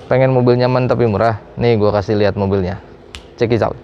Pengen mobil nyaman tapi murah? Nih gue kasih lihat mobilnya. Check it out.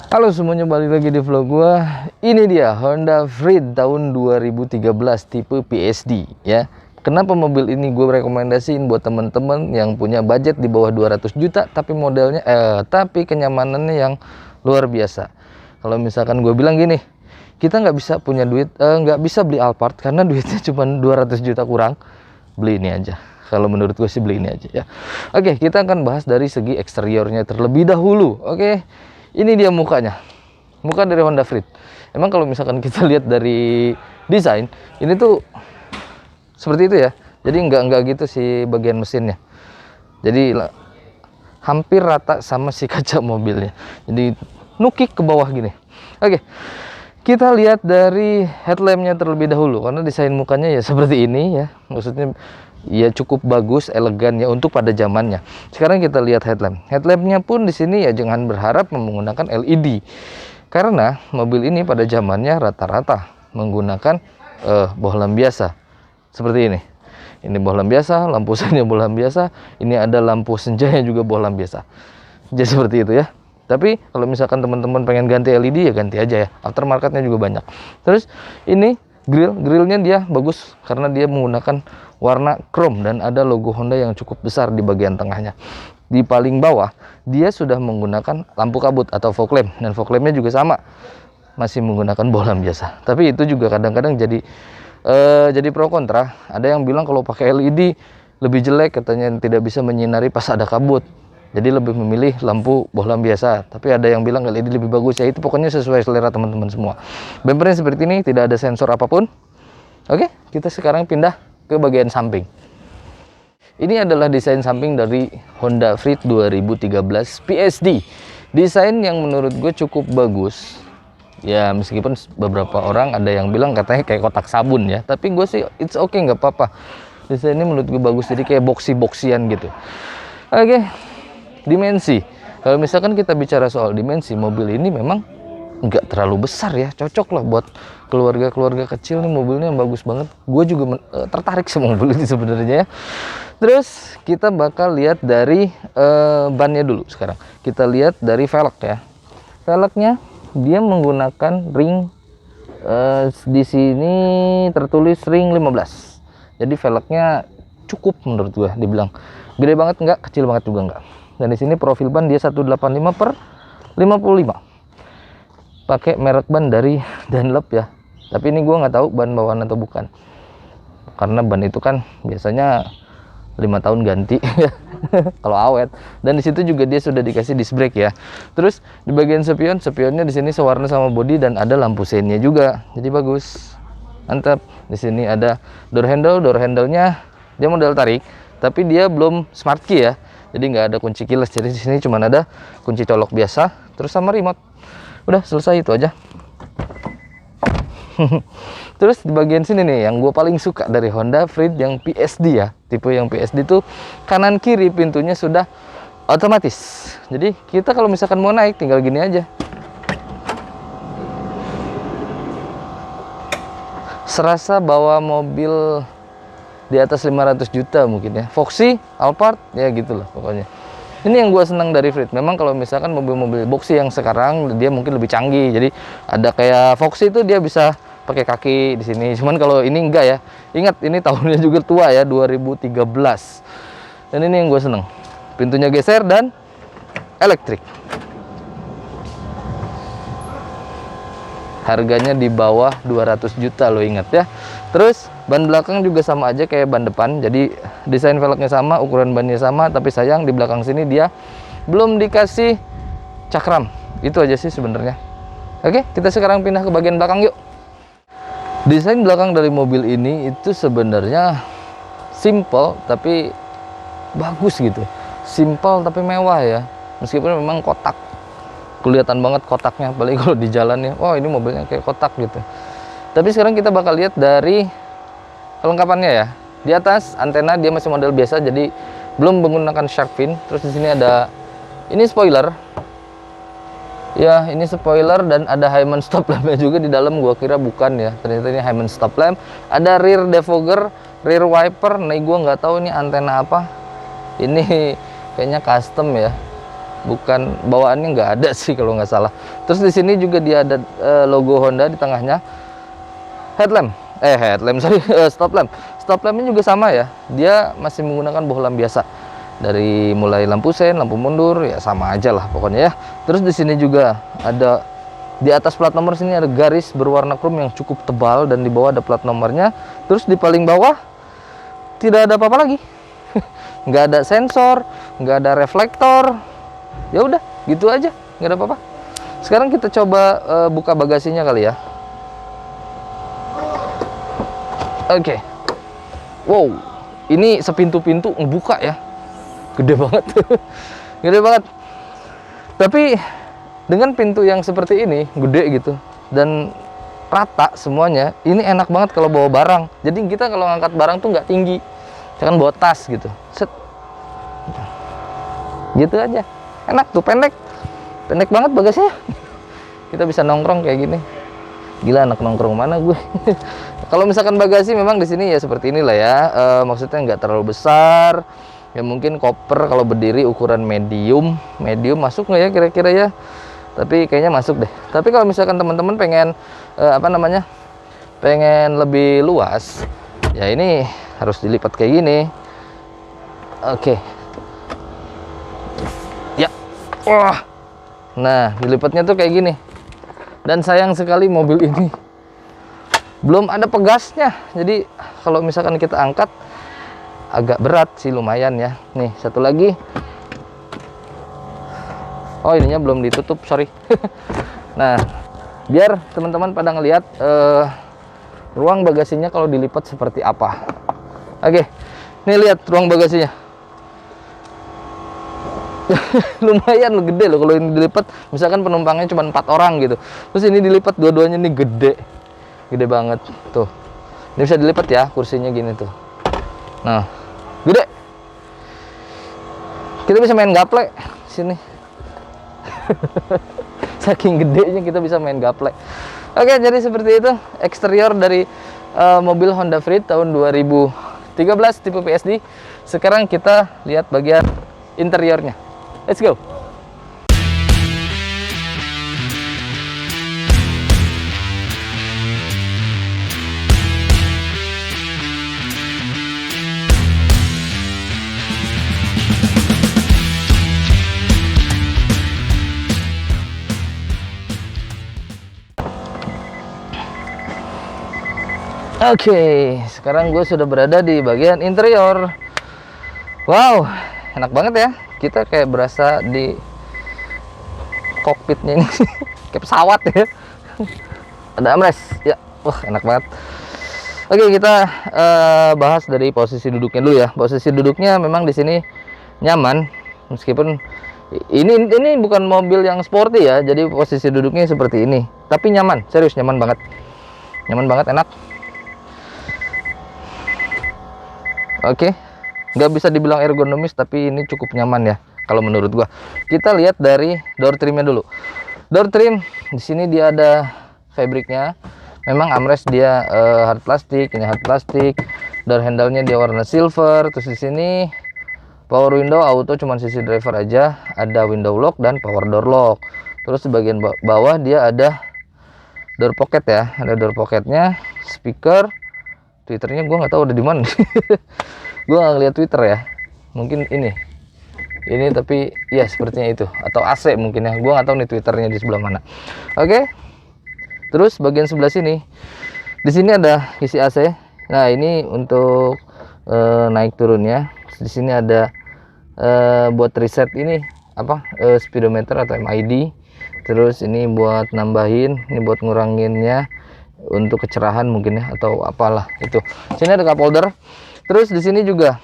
Halo semuanya, balik lagi di vlog gua. Ini dia Honda Freed tahun 2013 tipe PSD ya. Kenapa mobil ini gue rekomendasiin buat temen-temen yang punya budget di bawah 200 juta tapi modelnya tapi kenyamanannya yang luar biasa. Kalau misalkan gue bilang gini, kita nggak bisa punya duit, nggak bisa beli Alphard karena duitnya cuma 200 juta kurang, beli ini aja. Kalau menurut gue sih beli ini aja ya. Oke, kita akan bahas dari segi eksteriornya terlebih dahulu. Oke, ini dia mukanya, muka dari Honda Freed. Emang kalau misalkan kita lihat dari desain, ini tuh seperti itu ya. Jadi nggak gitu sih bagian mesinnya. Jadi hampir rata sama si kaca mobilnya. Jadi nukik ke bawah gini. Oke, kita lihat dari headlampnya terlebih dahulu, karena desain mukanya ya seperti ini ya. Maksudnya ya cukup bagus, elegan ya untuk pada zamannya. Sekarang kita lihat headlamp. Headlampnya pun di sini ya jangan berharap menggunakan LED, karena mobil ini pada zamannya rata-rata menggunakan bohlam biasa seperti ini. Ini bohlam biasa, lampu senja bohlam biasa. Ini ada lampu senjanya juga bohlam biasa. Jadi seperti itu ya. Tapi kalau misalkan teman-teman pengen ganti LED ya ganti aja ya. Aftermarketnya juga banyak. Terus ini grillnya dia bagus karena dia menggunakan warna chrome dan ada logo Honda yang cukup besar di bagian tengahnya. Di paling bawah dia sudah menggunakan lampu kabut atau fog lamp, dan fog lampnya juga sama, masih menggunakan bohlam biasa. Tapi itu juga kadang-kadang jadi pro kontra. Ada yang bilang kalau pakai LED lebih jelek, katanya tidak bisa menyinari pas ada kabut, jadi lebih memilih lampu bohlam biasa. Tapi ada yang bilang LED lebih bagus, ya itu pokoknya sesuai selera teman-teman semua. Bumpernya seperti ini, tidak ada sensor apapun. Oke, kita sekarang pindah ke bagian samping. Ini adalah desain samping dari Honda Freed 2013 PSD. Desain yang menurut gue cukup bagus. Ya meskipun beberapa orang ada yang bilang katanya kayak kotak sabun ya, tapi gue sih it's okay, nggak apa-apa. Desainnya menurut gue bagus, jadi kayak boxy-boxyan gitu. Oke, dimensi. Kalau misalkan kita bicara soal dimensi, mobil ini memang nggak terlalu besar ya, cocok lah buat keluarga-keluarga kecil. Nih mobilnya yang bagus banget. Gue juga tertarik sama mobil ini sebenarnya ya. Terus kita bakal lihat dari bannya dulu sekarang. Kita lihat dari velg ya. Velgnya dia menggunakan ring, di sini tertulis ring 15. Jadi velgnya cukup menurut gue, dibilang gede banget enggak, kecil banget juga enggak. Dan di sini profil ban dia 185/55. Pakai merek ban dari Dunlop ya. Tapi ini gue nggak tahu ban bawaan atau bukan, karena ban itu kan biasanya 5 tahun ganti kalau awet. Dan di situ juga dia sudah dikasih disc brake ya. Terus di bagian spionnya di sini sewarna sama bodi dan ada lampu seinnya juga. Jadi bagus, mantap. Di sini ada door handle-nya dia model tarik, tapi dia belum smart key ya. Jadi nggak ada kunci keyless. Jadi di sini cuma ada kunci colok biasa, terus sama remote. Udah selesai, itu aja. Terus di bagian sini nih yang gue paling suka dari Honda Freed yang PSD ya. Tipe yang PSD tuh kanan kiri pintunya sudah otomatis. Jadi kita kalau misalkan mau naik tinggal gini aja. Serasa bawa mobil di atas 500 juta mungkin ya. Foxy, Alphard ya gitulah pokoknya. Ini yang gue senang dari Freed. Memang kalau misalkan mobil-mobil boxy yang sekarang dia mungkin lebih canggih. Jadi ada kayak Foxy itu dia bisa pakai kaki di sini. Cuman kalau ini enggak ya. Ingat ini tahunnya juga tua ya, 2013. Dan ini yang gue seneng. Pintunya geser dan elektrik. Harganya di bawah 200 juta lo ingat ya. Terus ban belakang juga sama aja kayak ban depan. Jadi desain velgnya sama, ukuran bannya sama, tapi sayang di belakang sini dia belum dikasih cakram. Itu aja sih sebenarnya. Oke, kita sekarang pindah ke bagian belakang yuk. Desain belakang dari mobil ini itu sebenarnya simple tapi bagus gitu. Simple tapi mewah ya. meskipun memang kotak, kelihatan banget kotaknya, apalagi kalau di jalan ya, wah ini mobilnya kayak kotak gitu. Tapi sekarang kita bakal lihat dari kelengkapannya ya. Di atas antena dia masih model biasa, jadi belum menggunakan shark fin. Terus di sini ada ini spoiler. Ya, ini spoiler dan ada Hyman stop lampnya juga di dalam. Gua kira bukan ya, ternyata ini Hyman stop lamp. Ada rear defogger, rear wiper. Nah, gua nggak tahu ini antena apa. Ini kayaknya custom ya. Bukan, bawaannya nggak ada sih kalau nggak salah. Terus di sini juga dia ada logo Honda di tengahnya. Headlamp, sorry, stop lamp. Stop lampnya juga sama ya. Dia masih menggunakan bohlam biasa. Dari mulai lampu sen, lampu mundur, ya sama aja lah pokoknya ya. Terus di sini juga ada, di atas plat nomor sini ada garis berwarna krom yang cukup tebal, dan di bawah ada plat nomornya. Terus di paling bawah tidak ada apa-apa lagi. Nggak ada sensor, nggak ada reflektor. Ya udah, gitu aja, nggak ada apa-apa. Sekarang kita coba buka bagasinya kali ya. Oke. Wow, ini sepintu-pintu ngebuka ya. Gede banget. Gede banget. Tapi dengan pintu yang seperti ini, gede gitu, dan rata semuanya, ini enak banget kalau bawa barang. Jadi kita kalau ngangkat barang tuh nggak tinggi, jangan bawa tas gitu. Set. Gitu aja. Enak tuh, pendek banget bagasinya. Kita bisa nongkrong kayak gini. Gila, anak nongkrong mana gue. Kalau misalkan bagasi memang di sini ya seperti inilah ya. Maksudnya nggak terlalu besar. Ya mungkin koper kalau berdiri ukuran medium masuk nggak ya kira-kira ya. Tapi kayaknya masuk deh. Tapi kalau misalkan teman-teman pengen pengen lebih luas, ya ini harus dilipat kayak gini. Oke. Ya. Wah. Nah, dilipatnya tuh kayak gini. Dan sayang sekali mobil ini belum ada pegasnya. Jadi kalau misalkan kita angkat agak berat sih, lumayan ya. Nih, satu lagi. Oh, ininya belum ditutup, sorry. Nah, biar teman-teman pada ngelihat ruang bagasinya kalau dilipat seperti apa. Oke, nih lihat ruang bagasinya. Lumayan lo, gede loh kalau ini dilipat. Misalkan penumpangnya cuma 4 orang gitu, terus ini dilipat dua-duanya, nih gede banget tuh. Ini bisa dilipat ya, kursinya gini tuh. Nah, gede. Kita bisa main gaple sini. Saking gedenya kita bisa main gaple. Oke, jadi seperti itu eksterior dari mobil Honda Freed tahun 2013 tipe PSD. Sekarang kita lihat bagian interiornya. Let's go. Oke, sekarang gue sudah berada di bagian interior. Wow, enak banget ya. Kita kayak berasa di kokpitnya ini. Kayak pesawat ya. Ada armrest ya. Wah, enak banget. Oke, kita bahas dari posisi duduknya dulu ya. Posisi duduknya memang di sini nyaman, meskipun ini bukan mobil yang sporty ya. Jadi posisi duduknya seperti ini, tapi nyaman, serius nyaman banget. Nyaman banget, enak. Oke, nggak bisa dibilang ergonomis, tapi ini cukup nyaman ya kalau menurut gua. Kita lihat dari door trimnya dulu. Door trim di sini dia ada fabriknya. Memang armrest dia hard plastik, ini hard plastik. Door handle-nya dia warna silver. Terus di sini power window auto, cuman sisi driver aja. Ada window lock dan power door lock. Terus di bagian bawah dia ada door pocket ya, ada door pocketnya, speaker. Twitternya gue nggak tahu ada di mana. Gue nggak ngeliat Twitter ya, mungkin ini tapi ya sepertinya itu, atau AC mungkin ya, gue nggak tahu nih Twitternya di sebelah mana. Oke, terus bagian sebelah sini, di sini ada isi AC. Nah, ini untuk naik turunnya. Di sini ada buat reset ini apa, speedometer atau MID. Terus ini buat nambahin, ini buat nguranginnya untuk kecerahan mungkin ya, atau apalah itu. Sini ada cup holder. Terus di sini juga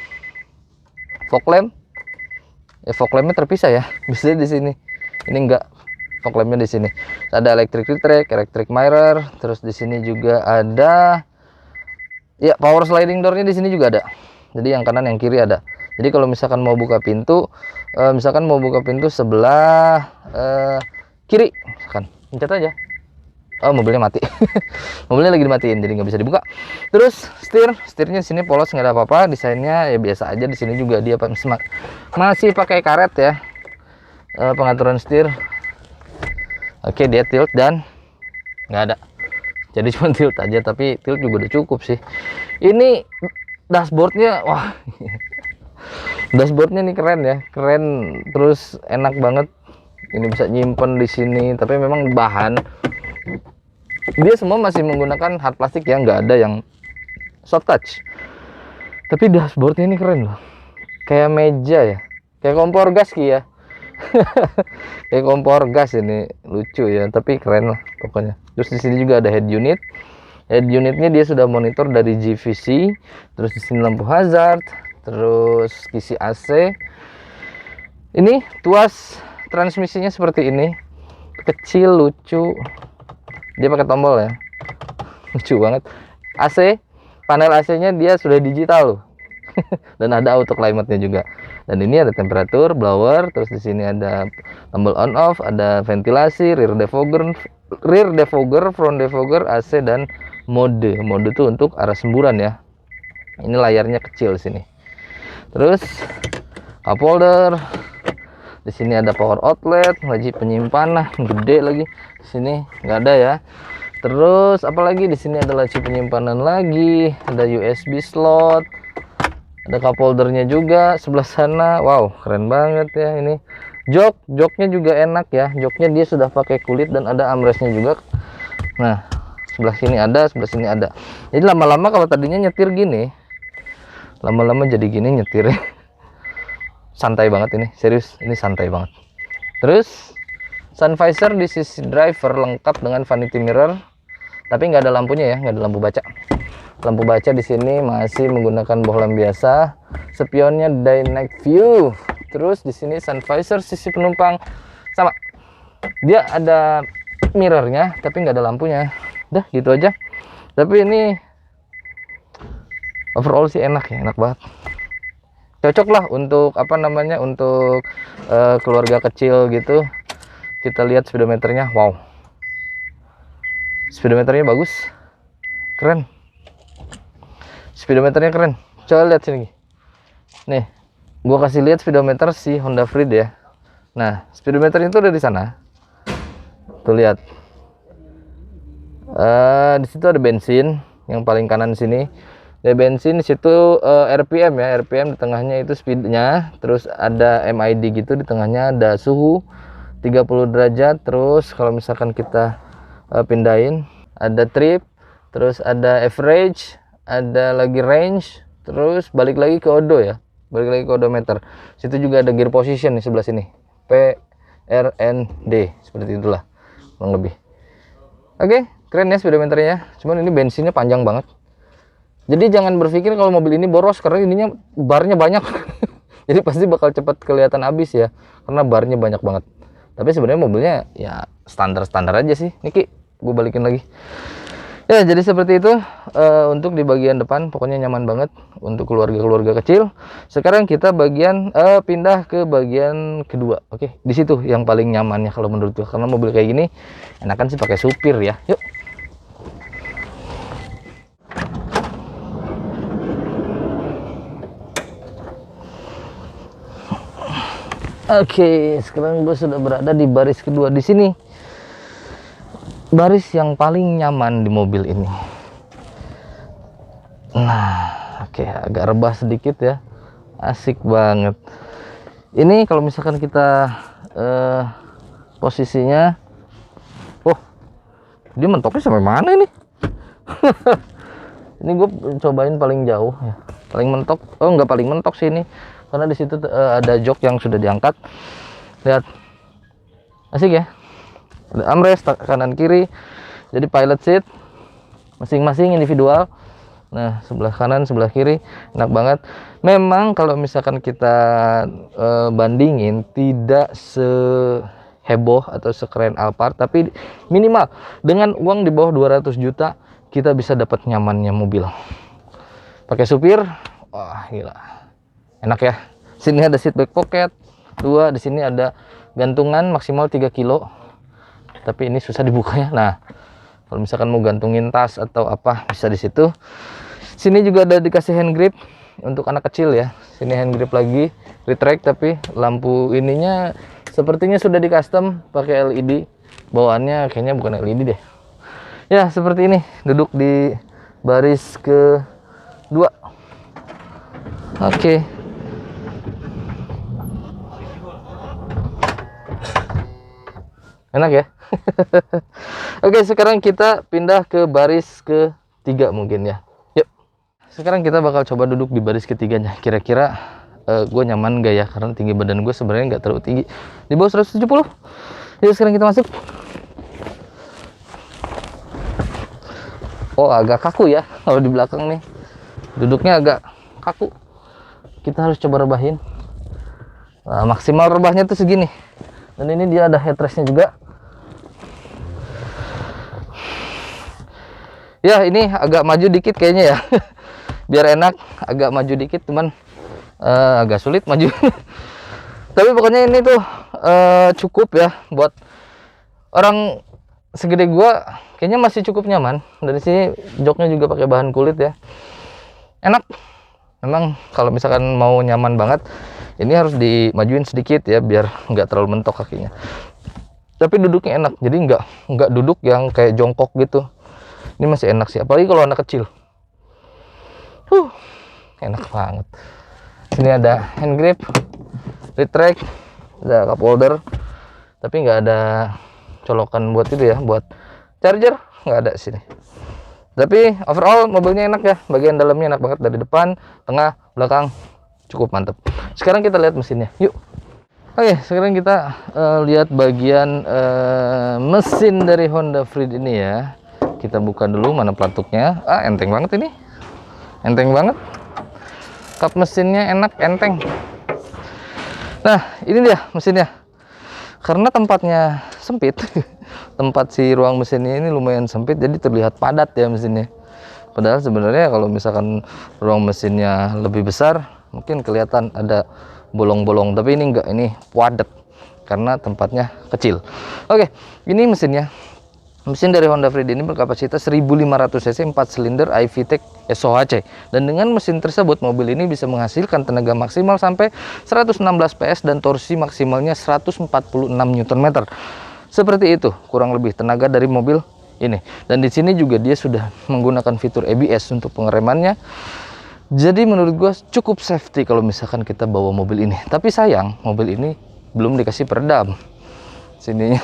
fog lamp. fog lampnya terpisah ya. Biasanya di sini. Ini enggak. Fog lampnya di sini. Ada electric retract, electric mirror, terus di sini juga ada ya power sliding doornya, di sini juga ada. Jadi yang kanan yang kiri ada. Jadi kalau misalkan mau buka pintu, sebelah kiri, misalkan pencet aja. Oh, mobilnya mati. Mobilnya lagi dimatiin, jadi nggak bisa dibuka. Terus setirnya di sini polos, nggak ada apa-apa. Desainnya ya biasa aja. Di sini juga dia masih pakai karet ya. Pengaturan setir. Oke, dia tilt dan nggak ada. Jadi cuma tilt aja, tapi tilt juga udah cukup sih. Ini dashboardnya, wah, dashboardnya nih keren ya, keren. Terus enak banget. Ini bisa nyimpen di sini, tapi memang bahan dia semua masih menggunakan hard plastik ya, nggak ada yang soft touch. Tapi dashboardnya ini keren loh, kayak meja ya, kayak kompor gas Ki ya. Kayak kompor gas, ini lucu ya, tapi keren lah pokoknya. Terus di sini juga ada head unit. Head unitnya dia sudah monitor dari GVC. Terus di sini lampu hazard, terus kisi AC. Ini tuas transmisinya seperti ini, kecil, lucu. Dia pakai tombol ya, lucu banget. AC, panel AC-nya dia sudah digital loh. Dan ada auto climate-nya juga. Dan ini ada temperatur, blower, terus di sini ada tombol on off, ada ventilasi, rear defogger, front defogger, AC, dan mode. Mode itu untuk arah semburan ya. Ini layarnya kecil sini. Terus cup holder. Di sini ada power outlet, laci penyimpanan gede lagi. Di sini nggak ada ya. Terus apalagi di sini ada laci penyimpanan lagi, ada USB slot, ada cup holdernya juga sebelah sana. Wow, keren banget ya ini. Joknya juga enak ya. Joknya dia sudah pakai kulit dan ada armrestnya juga. Nah, sebelah sini ada, sebelah sini ada. Jadi lama-lama kalau tadinya nyetir gini, lama-lama jadi gini nyetir. Santai banget ini, serius, ini santai banget. Terus sun visor di sisi driver lengkap dengan vanity mirror, tapi nggak ada lampunya ya, nggak ada lampu baca. Lampu baca di sini masih menggunakan bohlam biasa. Spionnya dynamic view. Terus di sini sun visor sisi penumpang sama, dia ada mirrornya tapi nggak ada lampunya. Udah gitu aja. Tapi ini overall sih enak ya, enak banget. Cocok lah untuk apa namanya, untuk keluarga kecil gitu. Kita lihat speedometernya, wow, speedometernya bagus, keren, speedometernya keren. Coba lihat sini nih, gua kasih lihat speedometer si Honda Freed ya. Nah, speedometernya itu udah di sana tuh, lihat. Di situ ada bensin yang paling kanan sini. Ada bensin di situ, RPM ya, RPM di tengahnya itu speednya, terus ada MID gitu, di tengahnya ada suhu 30 derajat. Terus kalau misalkan kita pindahin, ada trip, terus ada average, ada lagi range, terus balik lagi ke odo ya, balik lagi ke odometer. Situ juga ada gear position di sebelah sini, PRND, seperti itulah kurang lebih. Oke, keren ya speedometernya. Cuman ini bensinnya panjang banget. Jadi jangan berpikir kalau mobil ini boros, karena ininya barnya banyak. Jadi pasti bakal cepat kelihatan habis ya, karena barnya banyak banget. Tapi sebenarnya mobilnya ya standar-standar aja sih. Niki, gue balikin lagi. Ya, jadi seperti itu untuk di bagian depan, pokoknya nyaman banget untuk keluarga-keluarga kecil. Sekarang kita pindah ke bagian kedua. Oke, di situ yang paling nyamannya kalau menurut gue, karena mobil kayak gini enakan sih pakai supir ya. Yuk. Oke, sekarang gue sudah berada di baris kedua. Di sini baris yang paling nyaman di mobil ini. Nah, oke, agak rebah sedikit ya, asik banget. Ini kalau misalkan kita posisinya, oh, dia mentoknya sampai mana ini? Ini gue cobain paling jauh ya, paling mentok. Oh, nggak paling mentok sih ini, karena di situ ada jok yang sudah diangkat. Lihat, asik ya. Ada armrest kanan kiri, jadi pilot seat masing-masing individual. Nah, sebelah kanan, sebelah kiri enak banget. Memang kalau misalkan kita bandingin tidak seheboh atau sekeren Alphard, tapi minimal dengan uang di bawah 200 juta kita bisa dapat nyamannya mobil. Pakai supir, wah gila. Enak ya. Sini ada seat back pocket 2, di sini ada gantungan maksimal 3 kilo. Tapi ini susah dibukanya. Nah, kalau misalkan mau gantungin tas atau apa bisa di situ. Sini juga ada dikasih hand grip untuk anak kecil ya. Sini hand grip lagi, retract, tapi lampu ininya sepertinya sudah di custom pakai LED. Bawaannya kayaknya bukan LED deh. Ya, seperti ini. Duduk di baris kedua. Oke. Enak ya. Oke, sekarang kita pindah ke baris ketiga mungkin ya. Yuk. Sekarang kita bakal coba duduk di baris ketiganya. Kira-kira gue nyaman gak ya? Karena tinggi badan gue sebenarnya nggak terlalu tinggi. Di bawah 170. Yuk, sekarang kita masuk. Oh, agak kaku ya kalau di belakang nih. Duduknya agak kaku. Kita harus coba rebahin. Nah, maksimal rebahnya tuh segini. Dan ini dia ada headrestnya juga. Ya, ini agak maju dikit kayaknya ya. Biar enak, agak maju dikit, teman. Agak sulit maju. Tapi pokoknya ini tuh cukup ya buat orang segede gua, kayaknya masih cukup nyaman. Dari sini joknya juga pakai bahan kulit ya. Enak. Memang kalau misalkan mau nyaman banget, ini harus dimajuin sedikit ya biar nggak terlalu mentok kakinya. Tapi duduknya enak, jadi nggak duduk yang kayak jongkok gitu. Ini masih enak sih, apalagi kalau anak kecil. Enak banget. Sini ada hand grip, retract, ada cup holder, tapi nggak ada colokan buat itu ya, buat charger nggak ada sini. Tapi overall mobilnya enak ya, bagian dalamnya enak banget dari depan, tengah, belakang, cukup mantep. Sekarang kita lihat mesinnya, yuk. Oke, sekarang kita lihat bagian mesin dari Honda Freed ini ya. Kita buka dulu mana pelatuknya. Enteng banget ini. Enteng banget. Kap mesinnya enak, enteng. Nah, ini dia mesinnya. Karena tempatnya sempit, tempat si ruang mesinnya ini lumayan sempit, jadi terlihat padat ya mesinnya. Padahal sebenarnya kalau misalkan ruang mesinnya lebih besar, mungkin kelihatan ada bolong-bolong. Tapi ini enggak, ini padat karena tempatnya kecil. Oke, ini mesinnya. Mesin dari Honda Freed ini berkapasitas 1500 cc 4 silinder iVTEC SOHC. Dan dengan mesin tersebut, mobil ini bisa menghasilkan tenaga maksimal sampai 116 PS dan torsi maksimalnya 146 Nm. Seperti itu, kurang lebih tenaga dari mobil ini. Dan di sini juga dia sudah menggunakan fitur ABS untuk pengeremannya. Jadi menurut gua cukup safety kalau misalkan kita bawa mobil ini. Tapi sayang, mobil ini belum dikasih peredam. Sininya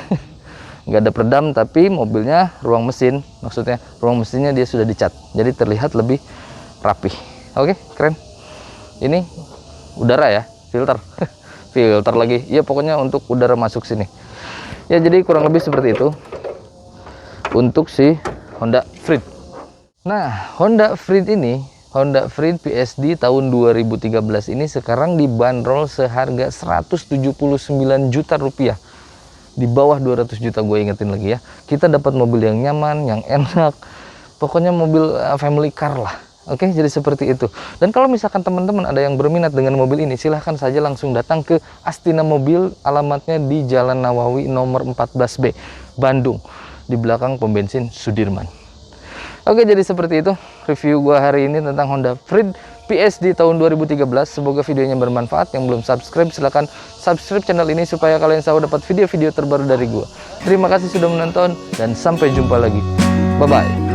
nggak ada peredam, tapi mobilnya ruang mesin, maksudnya ruang mesinnya dia sudah dicat, jadi terlihat lebih rapih. Oke, keren. Ini udara ya, filter filter lagi ya, pokoknya untuk udara masuk sini ya. Jadi kurang lebih seperti itu untuk si Honda Freed. Nah, Honda Freed ini, Honda Freed PSD tahun 2013 ini sekarang dibanderol seharga 179 juta rupiah. Di bawah 200 juta, gue ingetin lagi ya. Kita dapat mobil yang nyaman, yang enak, pokoknya mobil family car lah. Oke, jadi seperti itu. Dan kalau misalkan teman-teman ada yang berminat dengan mobil ini, silahkan saja langsung datang ke Astina Mobil. Alamatnya di Jalan Nawawi nomor 14B, Bandung, di belakang pom bensin Sudirman. Oke, jadi seperti itu review gua hari ini tentang Honda Freed PSD tahun 2013. Semoga videonya bermanfaat. Yang belum subscribe, silahkan subscribe channel ini supaya kalian selalu dapat video-video terbaru dari gua. Terima kasih sudah menonton dan sampai jumpa lagi. Bye-bye.